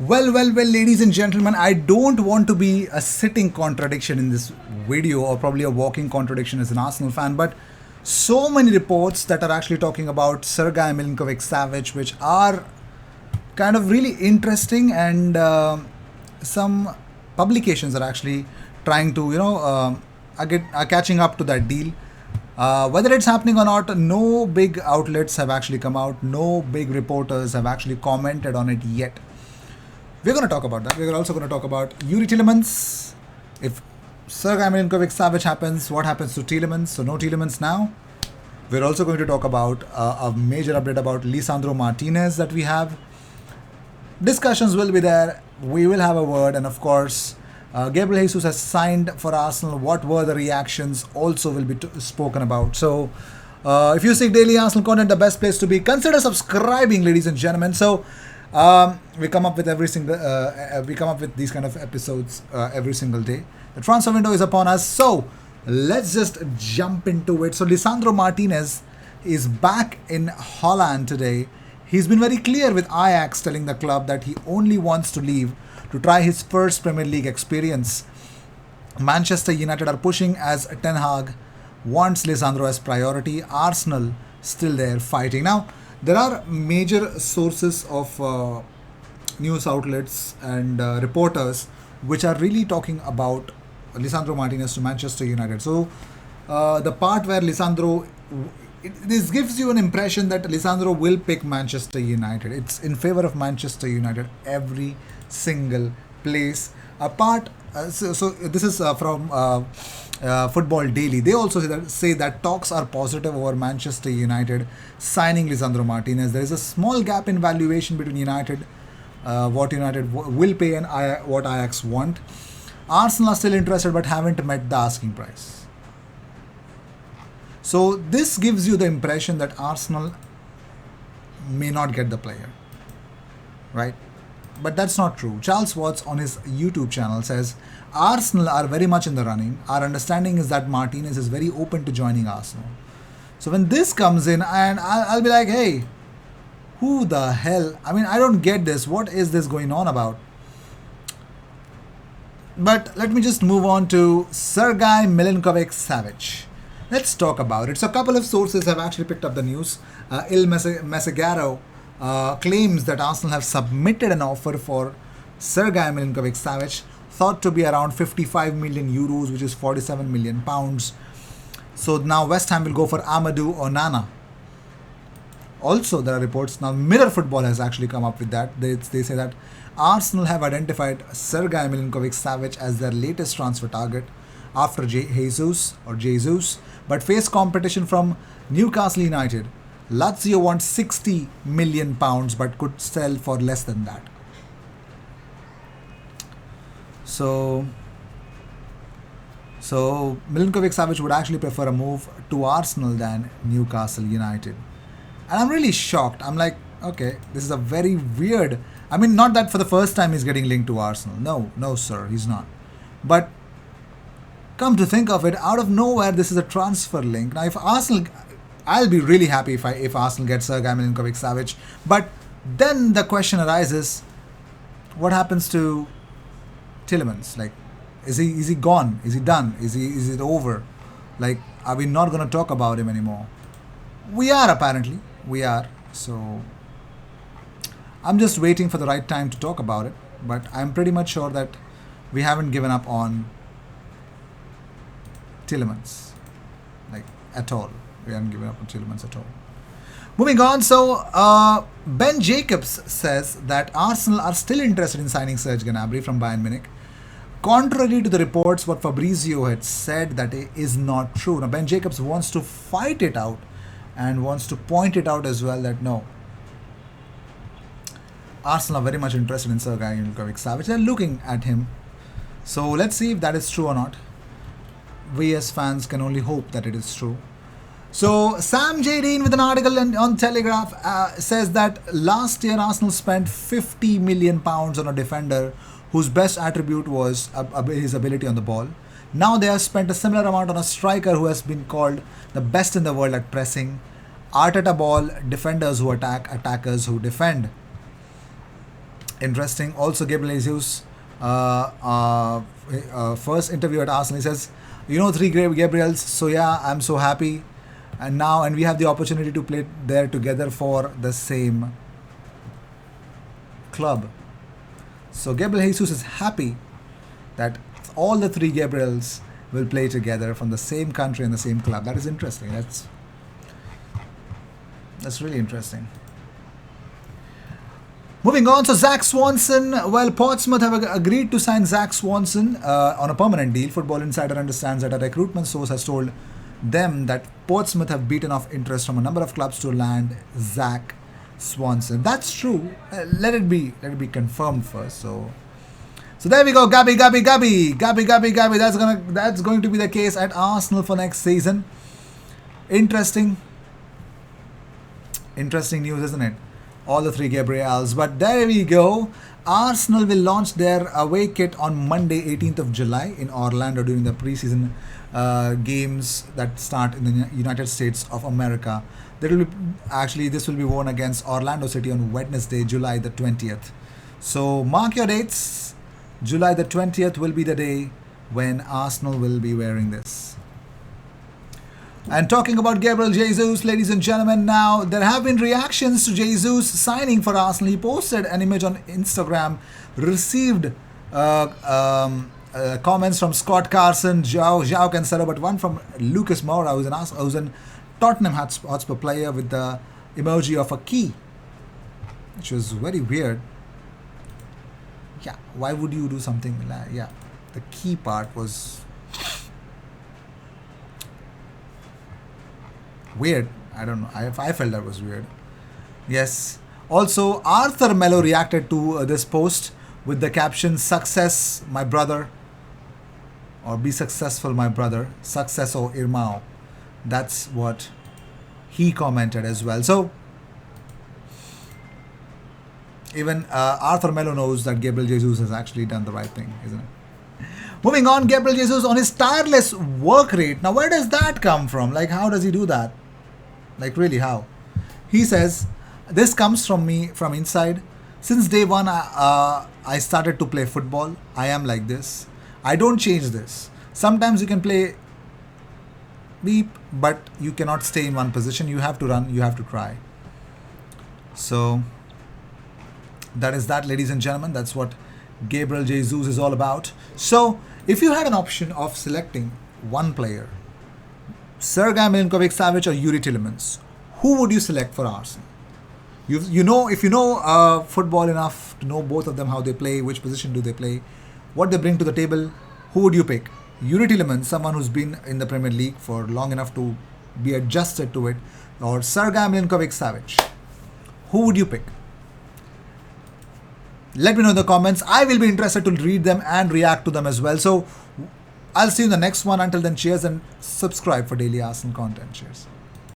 Well, ladies and gentlemen, I don't want to be a sitting contradiction in this video or probably a walking contradiction as an Arsenal fan, but so many reports that are actually talking about Sergei Milinkovic-Savic, which are kind of really interesting, and some publications are actually trying to, are catching up to that deal. Whether it's happening or not, no big outlets have actually come out, no big reporters have actually commented on it yet. We're going to talk about that. We're also going to talk about Yuri Tielemans. If Sergei Milinkovic-Savic happens, what happens to Tielemans? So no Tielemans now. We're also going to talk about a major update about Lisandro Martinez that we have. Discussions will be there. We will have a word. And of course, Gabriel Jesus has signed for Arsenal. What were the reactions also will be spoken about. So if you seek daily Arsenal content, the best place to be, consider subscribing, ladies and gentlemen. So we come up with these kind of episodes every single day. The transfer window is upon us, so let's just jump into it. So Lisandro Martinez is back in Holland today. He's been very clear with Ajax, telling the club that he only wants to leave to try his first Premier League experience. Manchester United are pushing as Ten Hag wants Lisandro as priority. Arsenal still there fighting. Now, there are major sources of news outlets and reporters which are really talking about Lisandro Martinez to Manchester United. So the part where this gives you an impression that Lisandro will pick Manchester United. It's in favor of Manchester United every single place. So this is from Football Daily. They also say that talks are positive over Manchester United signing Lisandro Martinez. There is a small gap in valuation between what United will pay and what Ajax want. Arsenal are still interested but haven't met the asking price. So this gives you the impression that Arsenal may not get the player, right? But that's not true. Charles Watts on his YouTube channel says, Arsenal are very much in the running. Our understanding is that Martinez is very open to joining Arsenal. So when this comes in, and I'll be like, hey, who the hell? I mean, I don't get this. What is this going on about? But let me just move on to Sergei Milinkovic-Savic. Let's talk about it. So a couple of sources have actually picked up the news. Il Messaggero claims that Arsenal have submitted an offer for Sergei Milinkovic-Savic, thought to be around 55 million euros, which is 47 million pounds. So now West Ham will go for Amadou Onana. Also, there are reports, now Mirror Football has actually come up with that. They say that Arsenal have identified Sergei Milinkovic-Savic as their latest transfer target after Jesus, but face competition from Newcastle United. Lazio wants 60 million pounds but could sell for less than that. So Milinkovic-Savic would actually prefer a move to Arsenal than Newcastle United. And I'm really shocked. I'm like, okay, this is a very weird... I mean, not that for the first time he's getting linked to Arsenal. No, sir, he's not. But come to think of it, out of nowhere, this is a transfer link. Now, if Arsenal... I'll be really happy if Arsenal gets Sergei Milinkovic-Savic. But then the question arises, what happens to Tielemans? Like, is he gone? Is he done? Is it over? Like, are we not going to talk about him anymore? We are, apparently. We are. So I'm just waiting for the right time to talk about it. But I'm pretty much sure that we haven't given up on Tielemans. Like, at all. We haven't given up on Tielemans at all. Moving on, so Ben Jacobs says that Arsenal are still interested in signing Serge Gunabri from Bayern Munich. Contrary to the reports, what Fabrizio had said, that it is not true. Now, Ben Jacobs wants to fight it out and wants to point it out as well that no, Arsenal are very much interested in Sergei Milinkovic-Savic. They're looking at him. So let's see if that is true or not. We as fans can only hope that it is true. So Sam J. Dean with an article on Telegraph says that last year Arsenal spent 50 million pounds on a defender whose best attribute was his ability on the ball. Now they have spent a similar amount on a striker who has been called the best in the world at pressing. Arteta ball, defenders who attack, attackers who defend. Interesting. Also, Gabriel Jesus, first interview at Arsenal, he says, you know, three Gabriels. So yeah, I'm so happy, and we have the opportunity to play there together for the same club. So Gabriel Jesus is happy that all the three Gabriels will play together from the same country and the same club. That is interesting. That's really interesting. Moving on, so Zack Swanson. Well, Portsmouth have agreed to sign Zack Swanson on a permanent deal. Football Insider understands that a recruitment source has told them that Portsmouth have beaten off interest from a number of clubs to land Zack Swanson. That's true. Let it be confirmed first. So there we go. Gabi. That's going to be the case at Arsenal for next season. Interesting news, isn't it? All the three Gabriels. But there we go. Arsenal will launch their away kit on Monday, 18th of July in Orlando during the preseason games that start in the United States of America. This will be worn against Orlando City on Wednesday, July the 20th. So mark your dates. July the 20th will be the day when Arsenal will be wearing this. And talking about Gabriel Jesus, ladies and gentlemen, now there have been reactions to Jesus signing for Arsenal. He posted an image on Instagram, received comments from Scott Carson, João Cancelo, but one from Lucas Moura, who's an Tottenham Hotspur player with the emoji of a key, which was very weird. Yeah, why would you do something like, yeah, the key part was weird. I don't know. I felt that was weird. Yes. Also, Arthur Mello reacted to this post with the caption, "Success, my brother," or "Be successful, my brother." Success or irmão. That's what he commented as well. So, even Arthur Mello knows that Gabriel Jesus has actually done the right thing, isn't it? Moving on, Gabriel Jesus on his tireless work rate. Now, where does that come from? Like, how does he do that? Like, really, how? He says, this comes from me, from inside. Since day one, I started to play football. I am like this. I don't change this. Sometimes you can play deep, but you cannot stay in one position. You have to run. You have to try. So, that is that, ladies and gentlemen. That's what Gabriel Jesus is all about. So, if you had an option of selecting one player, Serge Milinkovic-Savic or Yuri Tielemans, who would you select for Arsenal? If you know football enough to know both of them, how they play, which position do they play, what they bring to the table, who would you pick? Yuri Tielemans, someone who's been in the Premier League for long enough to be adjusted to it, or Serge Milinkovic-Savic? Who would you pick? Let me know in the comments. I will be interested to read them and react to them as well. So I'll see you in the next one. Until then, cheers and subscribe for daily Arsenal content. Cheers.